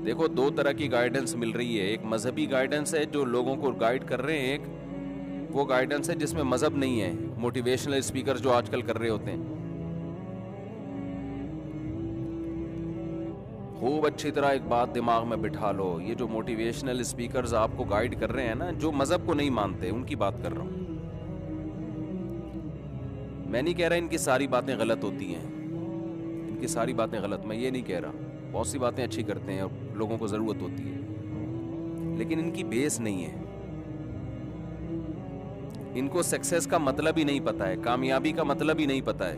دیکھو دو طرح کی گائیڈنس مل رہی ہے. ایک مذہبی گائیڈنس ہے جو لوگوں کو گائیڈ کر رہے ہیں, ایک وہ گائیڈنس ہے جس میں مذہب نہیں ہے, موٹیویشنل اسپیکر جو آج کل کر رہے ہوتے ہیں. خوب اچھی طرح ایک بات دماغ میں بٹھا لو, یہ جو موٹیویشنل اسپیکرز آپ کو گائیڈ کر رہے ہیں نا, جو مذہب کو نہیں مانتے, ان کی بات کر رہا ہوں. میں نہیں کہہ رہا ان کی ساری باتیں غلط ہوتی ہیں, ان کی ساری باتیں غلط, میں یہ نہیں کہہ رہا, بہت سی باتیں اچھی کرتے ہیں اور لوگوں کو ضرورت ہوتی ہے, لیکن ان کی بیس نہیں ہے. ان کو سکسیس کا مطلب ہی نہیں پتا ہے, کامیابی کا مطلب ہی نہیں پتا ہے.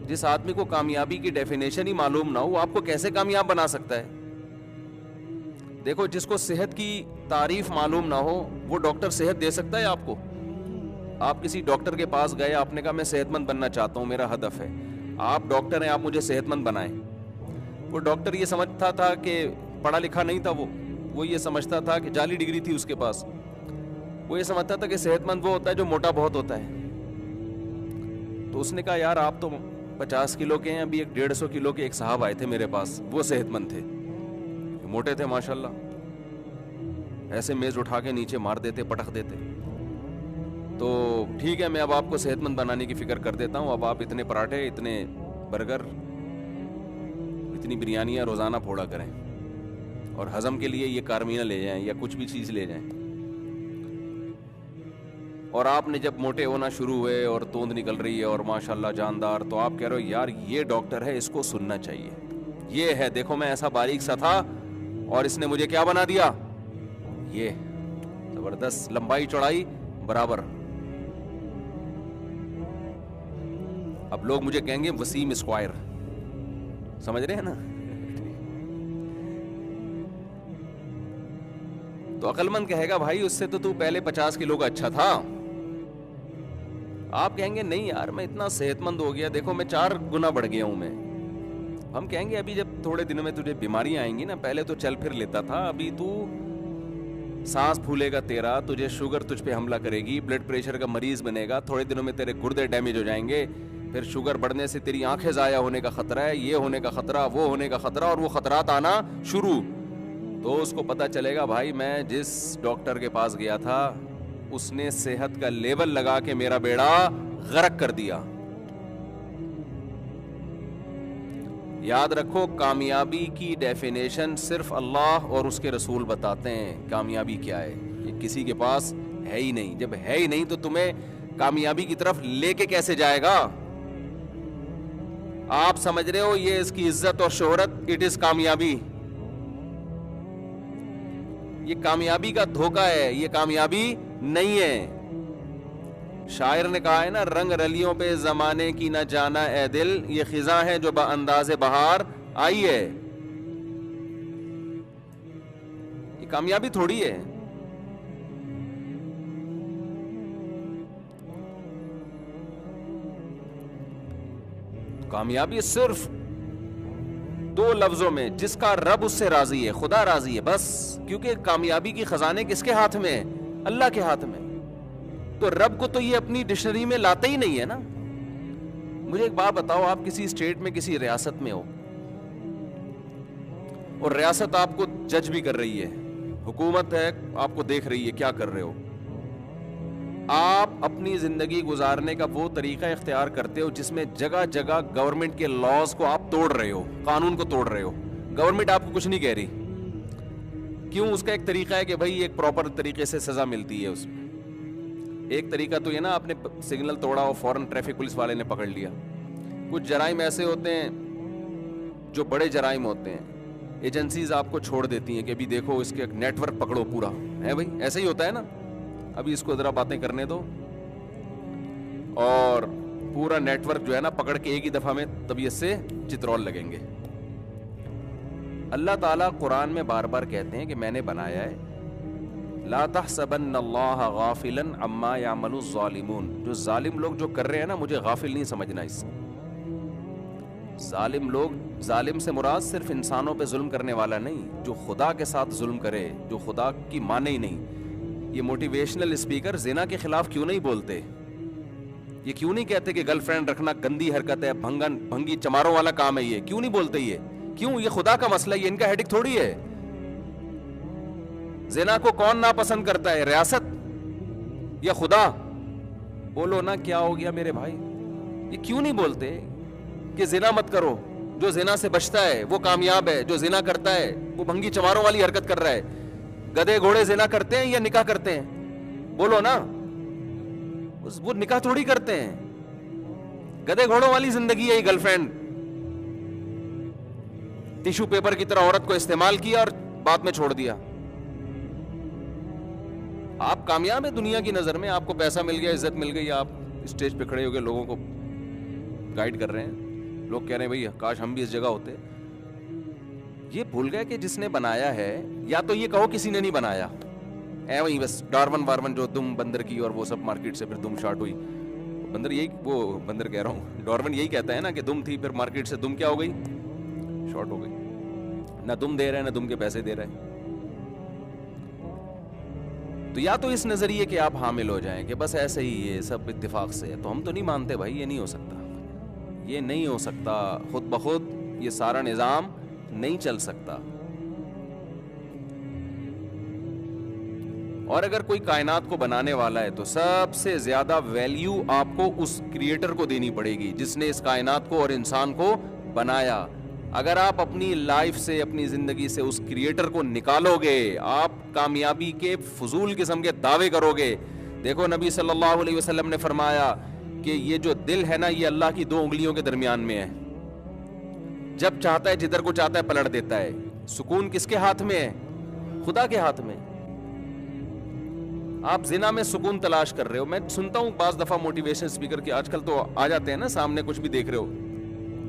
جس آدمی کو کامیابی کی ڈیفینیشن ہی معلوم نہ ہو, وہ آپ کو کیسے کامیاب بنا سکتا ہے؟ دیکھو جس کو صحت کی تعریف معلوم نہ ہو, وہ ڈاکٹر صحت دے سکتا ہے آپ کو؟ آپ کسی ڈاکٹر کے پاس گئے, آپ نے کہا میں صحت مند بننا چاہتا ہوں, میرا ہدف ہے, آپ ڈاکٹر ہیں, آپ مجھے صحت مند بنائیں. وہ ڈاکٹر یہ سمجھتا تھا کہ پڑھا لکھا نہیں تھا, وہ یہ سمجھتا تھا کہ جعلی ڈگری تھی اس کے پاس, وہ یہ سمجھتا تھا کہ صحت مند وہ ہوتا ہے جو موٹا بہت ہوتا ہے. تو اس نے کہا یار آپ تو 50 کلو کے ہیں, ابھی ایک 150 کلو کے ایک صاحب آئے تھے میرے پاس, وہ صحت مند تھے, موٹے تھے ماشاءاللہ, ایسے میز اٹھا کے نیچے مار دیتے, پٹک دیتے. تو ٹھیک ہے, میں اب آپ کو صحت مند بنانے کی فکر کر دیتا ہوں, اب آپ اتنے پراٹھے, اتنے برگر, اتنی بریانیاں روزانہ پھوڑا کریں, اور ہضم کے لیے یہ کارمینہ لے جائیں یا کچھ بھی چیز لے جائیں. اور آپ نے جب موٹے ہونا شروع ہوئے اور توند نکل رہی ہے اور ماشاءاللہ جاندار, تو آپ کہہ رہے ہو یار یہ ڈاکٹر ہے, اس کو سننا چاہیے, یہ ہے, دیکھو میں ایسا باریک سا تھا اور اس نے مجھے کیا بنا دیا, یہ زبردست, لمبائی چوڑائی برابر. اب لوگ مجھے کہیں گے وسیم اسکوائر, سمجھ رہے ہیں نا؟ تو عقل مند کہے گا بھائی اس سے تو پہلے 50 کلو کا اچھا تھا. آپ کہیں گے نہیں یار میں اتنا صحت مند ہو گیا, دیکھو میں 4 گنا بڑھ گیا ہوں میں. ہم کہیں گے ابھی جب تھوڑے دنوں میں تجھے بیماریاں آئیں گی نا, پہلے تو چل پھر لیتا تھا, ابھی تو سانس پھولے گا تیرا, تجھے شوگر تجھ پہ حملہ کرے گی, بلڈ پریشر کا مریض بنے گا, تھوڑے دنوں میں تیرے گردے ڈیمیج ہو جائیں گے, پھر شوگر بڑھنے سے تیری آنکھیں ضائع ہونے کا خطرہ ہے, یہ ہونے کا خطرہ, وہ ہونے کا خطرہ, اور وہ خطرات آنا شروع. تو اس کو پتا چلے گا بھائی میں جس ڈاکٹر کے پاس گیا تھا اس نے صحت کا لیول لگا کے میرا بیڑا غرق کر دیا. یاد رکھو کامیابی کی ڈیفینیشن صرف اللہ اور اس کے رسول بتاتے ہیں. کامیابی کیا ہے یہ کسی کے پاس ہے ہی نہیں. جب ہے ہی نہیں تو تمہیں کامیابی کی طرف لے کے کیسے جائے گا؟ آپ سمجھ رہے ہو یہ اس کی عزت اور شہرت, اٹ از کامیابی. یہ کامیابی کا دھوکہ ہے, یہ کامیابی نہیں ہے. شاعر نے کہا ہے نا, رنگ رلیوں پہ زمانے کی نہ جانا اے دل, یہ خزاں ہے جو انداز بہار آئی ہے. یہ کامیابی تھوڑی ہے. کامیابی صرف 2 لفظوں میں, جس کا رب اس سے راضی ہے, خدا راضی ہے, بس. کیونکہ کامیابی کی خزانے کس کے ہاتھ میں ہیں؟ اللہ کے ہاتھ میں. تو رب کو تو یہ اپنی ڈکشنری میں لاتا ہی نہیں ہے نا. مجھے ایک بات بتاؤ, آپ کسی اسٹیٹ میں کسی ریاست میں ہو اور ریاست آپ کو جج بھی کر رہی ہے, حکومت ہے آپ کو دیکھ رہی ہے کیا کر رہے ہو, آپ اپنی زندگی گزارنے کا وہ طریقہ اختیار کرتے ہو جس میں جگہ جگہ گورنمنٹ کے لاز کو آپ توڑ رہے ہو, قانون کو توڑ رہے ہو. گورنمنٹ آپ کو کچھ نہیں کہہ رہی, کیوں؟ اس کا ایک طریقہ ہے کہ بھائی ایک پراپر طریقے سے سزا ملتی ہے اس میں. ایک طریقہ تو یہ نا, آپ نے سگنل توڑا اور فوراً ٹریفک پولیس والے نے پکڑ لیا. کچھ جرائم ایسے ہوتے ہیں جو بڑے جرائم ہوتے ہیں, ایجنسیز آپ کو چھوڑ دیتی ہیں کہ ابھی دیکھو اس کے نیٹ ورک پکڑو پورا ہے. بھائی ایسے ہی ہوتا ہے نا, ابھی اس کو ذرا باتیں کرنے دو, اور پورا نیٹ ورک جو ہے نا پکڑ کے ایک ہی دفعہ میں طبیعت سے چترول لگیں گے. اللہ تعالیٰ قرآن میں بار بار کہتے ہیں کہ میں نے بنایا ہے, لا تحسبن اللہ غافلا عما یعمل الظالمون. جو ظالم لوگ جو کر رہے ہیں نا, مجھے غافل نہیں سمجھنا اس سے. ظالم لوگ, ظالم سے مراد صرف انسانوں پہ ظلم کرنے والا نہیں, جو خدا کے ساتھ ظلم کرے, جو خدا کی مانے ہی نہیں. یہ موٹیویشنل اسپیکر زنا کے خلاف کیوں نہیں بولتے؟ یہ کیوں نہیں کہتے کہ گرل فرینڈ رکھنا گندی حرکت ہے, بھنگی چماروں والا کام ہے, یہ کیوں نہیں بولتے؟ یہ کیوں؟ یہ خدا کا مسئلہ ہے، یہ ان کا ہیڈک تھوڑی ہے. زنا کو کون ناپسند کرتا ہے، ریاست یا خدا؟ بولو نا کیا ہو گیا میرے بھائی؟ یہ کیوں نہیں بولتے کہ زنا مت کرو؟ جو زنا سے بچتا ہے وہ کامیاب ہے، جو زنا کرتا ہے وہ بھنگی چماروں والی حرکت کر رہا ہے. گدے گھوڑے زنا کرتے ہیں یا نکاح کرتے ہیں؟ بولو نا. وہ نکاح تھوڑی کرتے ہیں. گدے گھوڑوں والی زندگی ہے یہ گرل فرینڈ. ٹیشو پیپر کی طرح عورت کو استعمال کیا اور بعد میں چھوڑ دیا. آپ کامیاب ہیں دنیا کی نظر میں، آپ کو پیسہ مل گیا، عزت مل گئی، آپ اسٹیج پہ کھڑے ہو کے لوگوں کو گائیڈ کر رہے ہیں، لوگ کہہ رہے ہیں بھائی کاش ہم بھی اس جگہ ہوتے. یہ بھول گئے کہ جس نے بنایا ہے، یا تو یہ کہو کسی نے نہیں بنایا، اے وہی بس ڈارون جو دم بندر کی اور وہ سب مارکیٹ سے پھر دم شارٹ ہوئی. بندر یہی، وہ بندر کہہ رہا ہوں، ڈارون یہی کہتا ہے نا کہ دم تھی، پھر مارکیٹ سے دم کیا ہو گئی، شارٹ ہو گئی. نہ دم دے رہے نہ دم کے پیسے دے رہے. تو یا تو اس نظریے کے آپ حامل ہو جائیں کہ بس ایسے ہی یہ سب اتفاق سے ہے، تو ہم تو نہیں مانتے بھائی، یہ نہیں ہو سکتا، یہ نہیں ہو سکتا. خود بخود یہ سارا نظام نہیں چل سکتا. اور اگر کوئی کائنات کو بنانے والا ہے تو سب سے زیادہ ویلیو آپ کو اس کریٹر کو دینی پڑے گی جس نے اس کائنات کو اور انسان کو بنایا. اگر آپ اپنی لائف سے، اپنی زندگی سے اس کریٹر کو نکالو گے، آپ کامیابی کے فضول قسم کے دعوے کرو گے. دیکھو نبی صلی اللہ علیہ وسلم نے فرمایا کہ یہ جو دل ہے نا، یہ اللہ کی 2 انگلیوں کے درمیان میں ہے. جب چاہتا ہے جدھر کو چاہتا ہے پلٹ دیتا ہے. سکون کس کے ہاتھ میں ہے؟ خدا کے ہاتھ میں. آپ زنا میں سکون تلاش کر رہے ہو. میں سنتا ہوں بعض دفعہ موٹیویشن اسپیکر کے، آج کل تو آ جاتے ہیں نا سامنے، کچھ بھی دیکھ رہے ہو،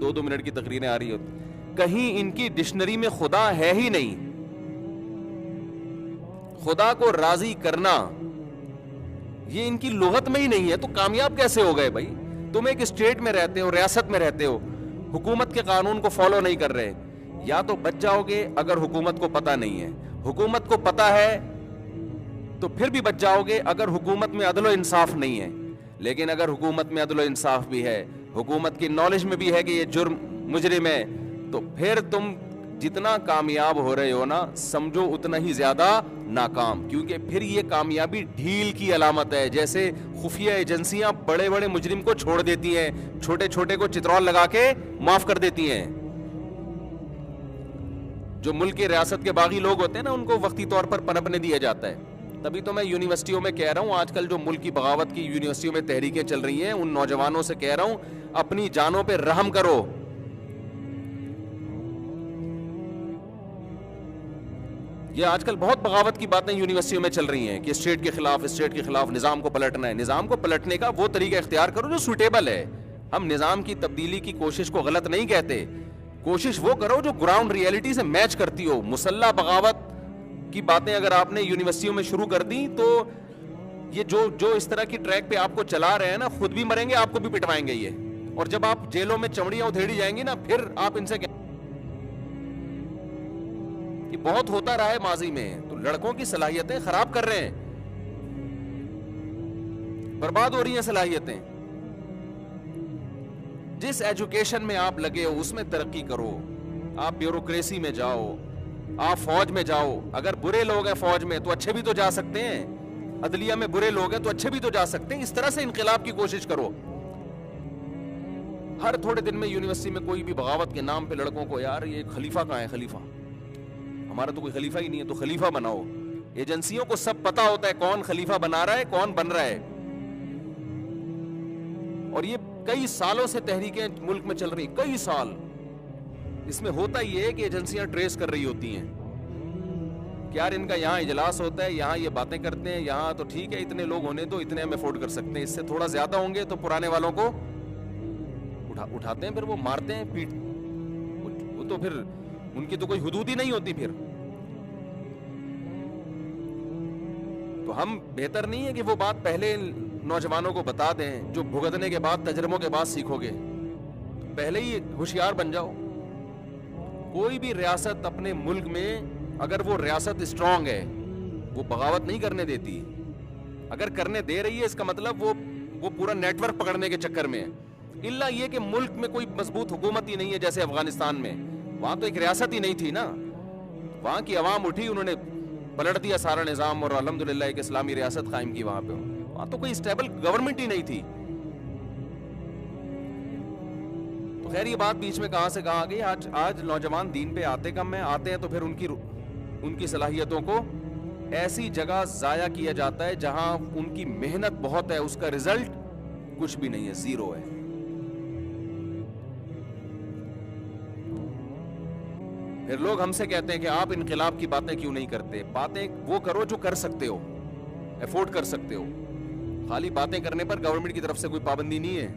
2 منٹ کی تقریریں آ رہی ہوتی، کہیں ان کی ڈکشنری میں خدا ہے ہی نہیں. خدا کو راضی کرنا یہ ان کی لغت میں ہی نہیں ہے. تو کامیاب کیسے ہو گئے بھائی؟ تم ایک اسٹیٹ میں رہتے ہو، ریاست میں رہتے ہو، حکومت کے قانون کو فالو نہیں کر رہے. یا تو بچ جاؤ گے اگر حکومت کو پتہ نہیں ہے. حکومت کو پتہ ہے تو پھر بھی بچ جاؤ گے اگر حکومت میں عدل و انصاف نہیں ہے. لیکن اگر حکومت میں عدل و انصاف بھی ہے، حکومت کی نالج میں بھی ہے کہ یہ جرم مجرم ہے، تو پھر تم جتنا کامیاب ہو رہے ہو نا، سمجھو اتنا ہی زیادہ ناکام. کیونکہ پھر یہ کامیابی ڈھیل کی علامت ہے. جیسے خفیہ ایجنسیاں بڑے بڑے مجرم کو چھوڑ دیتی ہیں، چھوٹے چھوٹے کو چترول لگا کے معاف کر دیتی ہیں. جو ملک کی ریاست کے باغی لوگ ہوتے ہیں نا، ان کو وقتی طور پر پنپنے دیا جاتا ہے. تبھی تو میں یونیورسٹیوں میں کہہ رہا ہوں، آج کل جو ملک کی بغاوت کی یونیورسٹیوں میں تحریکیں چل رہی ہیں، ان نوجوانوں سے کہہ رہا ہوں اپنی جانوں پہ رحم کرو. یہ آج کل بہت بغاوت کی باتیں یونیورسٹیوں میں چل رہی ہیں کہ اسٹیٹ کے خلاف نظام کو پلٹنا ہے. نظام کو پلٹنے کا وہ طریقہ اختیار کرو جو سوٹیبل ہے. ہم نظام کی تبدیلی کی کوشش کو غلط نہیں کہتے. کوشش وہ کرو جو گراؤنڈ ریئلٹی سے میچ کرتی ہو. مسلح بغاوت کی باتیں اگر آپ نے یونیورسٹیوں میں شروع کر دی تو یہ جو اس طرح کی ٹریک پہ آپ کو چلا رہے ہیں نا، خود بھی مریں گے، آپ کو بھی پٹوائیں گے یہ. اور جب آپ جیلوں میں چمڑیاں ادھیڑی جائیں گی نا، پھر آپ ان سے یہ بہت ہوتا رہا ہے ماضی میں. تو لڑکوں کی صلاحیتیں خراب کر رہے ہیں، برباد ہو رہی ہیں صلاحیتیں. جس ایجوکیشن میں آپ لگے ہو اس میں ترقی کرو. آپ بیوروکریسی میں جاؤ، آپ فوج میں جاؤ. اگر برے لوگ ہیں فوج میں تو اچھے بھی تو جا سکتے ہیں. عدلیہ میں برے لوگ ہیں تو اچھے بھی تو جا سکتے ہیں. اس طرح سے انقلاب کی کوشش کرو. ہر تھوڑے دن میں یونیورسٹی میں کوئی بھی بغاوت کے نام پہ لڑکوں کو، یار یہ خلیفہ کہاں ہے؟ خلیفہ ہمارا تو کوئی خلیفہ ہی نہیں ہے، تو خلیفہ بناؤ. ایجنسیوں کو سب پتا ہوتا ہے کون خلیفہ بنا رہا ہے، کون بن رہا ہے. اور یہ کئی سالوں سے تحریکیں ملک میں چل رہی، کئی سال. اس میں ہوتا یہ ہے کہ ایجنسیاں ٹریس کر رہی ہوتی ہیں کہ یار ان کا یہاں اجلاس ہوتا ہے، یہاں یہ باتیں کرتے ہیں، یہاں تو ٹھیک ہے اتنے لوگ ہونے تو اتنے ہم افورڈ کر سکتے ہیں، اس سے تھوڑا زیادہ ہوں گے تو پرانے والوں کو اٹھاتے ہیں، پھر وہ مارتے ہیں، پیٹ. وہ تو پھر ان کی تو کوئی حدود ہی نہیں ہوتی. پھر تو ہم بہتر نہیں ہے کہ وہ بات پہلے نوجوانوں کو بتا دیں جو بھگتنے کے بعد، تجربوں کے بعد سیکھو گے. پہلے ہی ہوشیار بن جاؤ. کوئی بھی ریاست اپنے ملک میں اگر وہ ریاست اسٹرانگ ہے، وہ بغاوت نہیں کرنے دیتی. اگر کرنے دے رہی ہے اس کا مطلب وہ پورا نیٹ ورک پکڑنے کے چکر میں ہے. الا یہ کہ ملک میں کوئی مضبوط حکومت ہی نہیں ہے، جیسے افغانستان میں وہاں تو ایک ریاست ہی نہیں تھی نا, وہاں کی عوام اٹھی, انہوں نے پلٹ دیا سارا نظام اور الحمدللہ ایک اسلامی ریاست قائم کی وہاں پہ. وہاں تو کوئی اسٹیبل گورنمنٹ ہی نہیں تھی. تو خیر یہ بات بیچ میں کہاں سے کہاں گئی. آج نوجوان دین پہ آتے کم ہیں, آتے ہیں تو پھر ان کی صلاحیتوں کو ایسی جگہ ضائع کیا جاتا ہے جہاں ان کی محنت بہت ہے, اس کا رزلٹ کچھ بھی نہیں ہے, زیرو ہے. پھر لوگ ہم سے کہتے ہیں کہ آپ انقلاب کی باتیں کیوں نہیں کرتے. باتیں وہ کرو جو کر سکتے ہو, افورڈ کر سکتے ہو. خالی باتیں کرنے پر گورنمنٹ کی طرف سے کوئی پابندی نہیں ہے.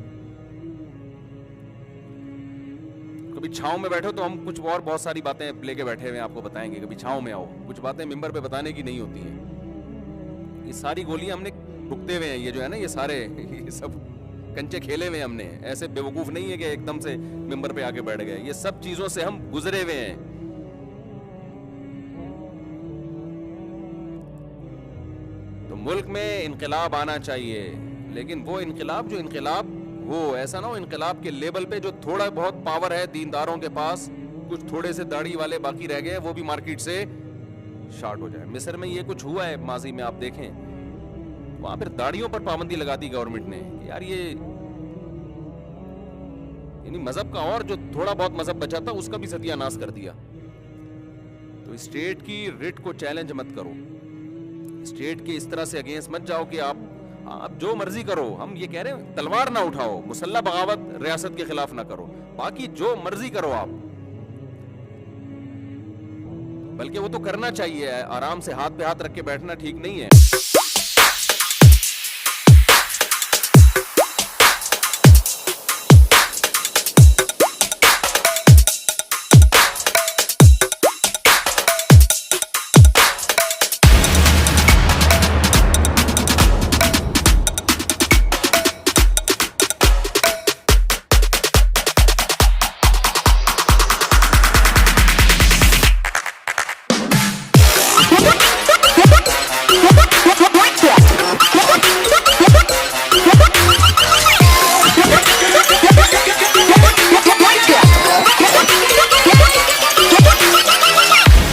کبھی چھاؤں میں بیٹھو تو ہم کچھ اور بہت ساری باتیں لے کے بیٹھے ہوئے ہیں, آپ کو بتائیں گے. کبھی چھاؤں میں آؤ, کچھ باتیں ممبر پہ بتانے کی نہیں ہوتی ہیں. یہ ساری گولیاں ہم نے بھگتے ہوئے ہیں. یہ جو ہے نا, یہ سارے یہ سب کنچے کھیلے ہوئے ہم نے. ایسے بیوقوف نہیں ہے کہ ایک دم سے ممبر پہ آ کے بیٹھ گئے. یہ سب چیزوں سے ہم گزرے ہوئے ہیں. تو ملک میں انقلاب آنا چاہیے, لیکن وہ انقلاب جو انقلاب ہو, ایسا نہ ہو انقلاب کے لیبل پہ جو تھوڑا بہت پاور ہے دینداروں کے پاس, کچھ تھوڑے سے داڑھی والے باقی رہ گئے, وہ بھی مارکیٹ سے شارٹ ہو جائے. مصر میں یہ کچھ ہوا ہے ماضی میں, آپ دیکھیں وہاں پھر داڑھیوں پر پابندی لگا دی گورنمنٹ نے. یار یہ یعنی مذہب کا, اور جو تھوڑا بہت مذہب بچا تھا اس کا بھی ستیہ ناش کر دیا. تو اسٹیٹ کی رٹ کو چیلنج مت کرو, اسٹیٹ کے اس طرح سے اگینسٹ مت جاؤ کہ آپ جو مرضی کرو. ہم یہ کہہ رہے ہیں تلوار نہ اٹھاؤ, مسلح بغاوت ریاست کے خلاف نہ کرو, باقی جو مرضی کرو آپ. بلکہ وہ تو کرنا چاہیے, آرام سے ہاتھ پہ ہاتھ رکھ کے بیٹھنا ٹھیک نہیں ہے.